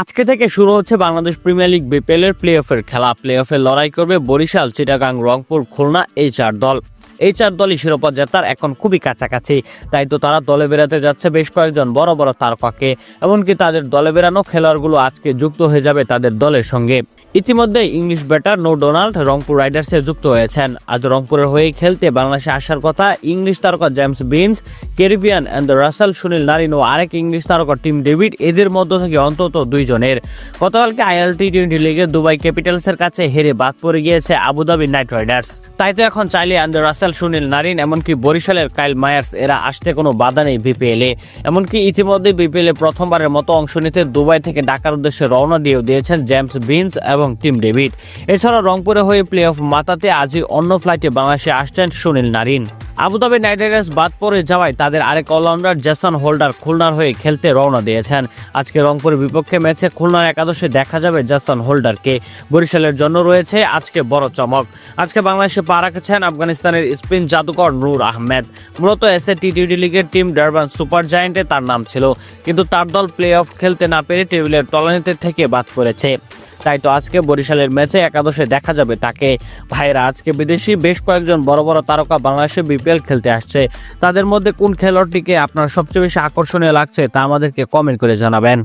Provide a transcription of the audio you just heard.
আজকে থেকে শুরু হচ্ছে বাংলাদেশ প্রিমিয়ার লিগ বিপিএল এর প্লে অফের খেলা। প্লে অফে লড়াই করবে বরিশাল, চিটাগাং, রংপুর, খুলনা এই চার দল। এই চার দলই শিরোপা জেতার এখন খুবই কাছাকাছি। তাই তো তারা দলে বেরাতে যাচ্ছে বেশ কয়েকজন বড় বড় তারকাকে। এমনকি তাদের দলে বেরানো খেলোয়াড়গুলো আজকে যুক্ত হয়ে যাবে তাদের দলের সঙ্গে। ইতিমধ্যে ইংলিশ ব্যাটার নো ডোনাল্ড রংপুর রাইডার্সে যুক্ত হয়েছেন। আজ রংপুরের হয়ে খেলতে বাংলাদেশে আসার কথা ইংলিশ তারকা James Vince, Caribbean Andre Russell, Sunil Narine ও আরেক ইংলিশ তারকা টিম ডেভিড। এদের মধ্য থেকে অন্তত দুইজনের। গতকালকে আইএল টি-20 লিগে দুবাই ক্যাপিটালসের কাছে হেরে বাদ পড়ে গিয়েছে আবুধাবি নাইট রাইডার্স। তাই তো এখন চাইলে অ্যান্ড রাসেল, সুনীল নারিন এমনকি বরিশালের কাইল মায়ার্স এরা আসতে কোনো বাধা নেই বিপিএলে। এমনকি ইতিমধ্যে বিপিএলে প্রথমবারের মতো অংশ নিতে দুবাই থেকে ঢাকার উদ্দেশ্যে রওনা দিয়েছেন জেমস বিন্স এবং টিম ডেভিড। এছাড়া রংপুরে হয়ে প্লে অফ মাতাতে আজই অন্য ফ্লাইটে বাংলাদেশে আসছেন Sunil Narine. Abu Dhabi night Riders বাদ পড়ে যাওয়ায় তাদের আরেক অলরাউন্ডার জেসন হোল্ডার খুলনার হয়ে খেলতে রওনা দিয়েছেন। আজকে রংপুরের বিপক্ষে ম্যাচে খুলনার একাদশে দেখা যাবে জেসন হোল্ডারকে। বরিশালের জন্য রয়েছে আজকে বড় চমক। আজকে বাংলাদেশে পা রাখছেন আফগানিস্তানের স্পিন জাদুকর নূর আহমেদ। মূলত এসএ টি-20 লিগের টিম ডারবান সুপার জায়ান্টে তার নাম ছিল, কিন্তু তার দল প্লে অফ খেলতে না পেরে টেবিলের তলানিতে থেকে বাদ পড়েছে। তাই তো আজকে বরিশালের ম্যাচে একাদশে দেখা যাবে তাকে। ভাইরা, আজকে বিদেশি বেশ কয়েকজন বড় বড় তারকা বাংলাদেশে বিপিএল খেলতে আসছে। তাদের মধ্যে কোন খেলোয়াড়টিকে আপনার সবচেয়ে বেশি আকর্ষণীয় লাগছে তা আমাদেরকে কমেন্ট করে জানাবেন।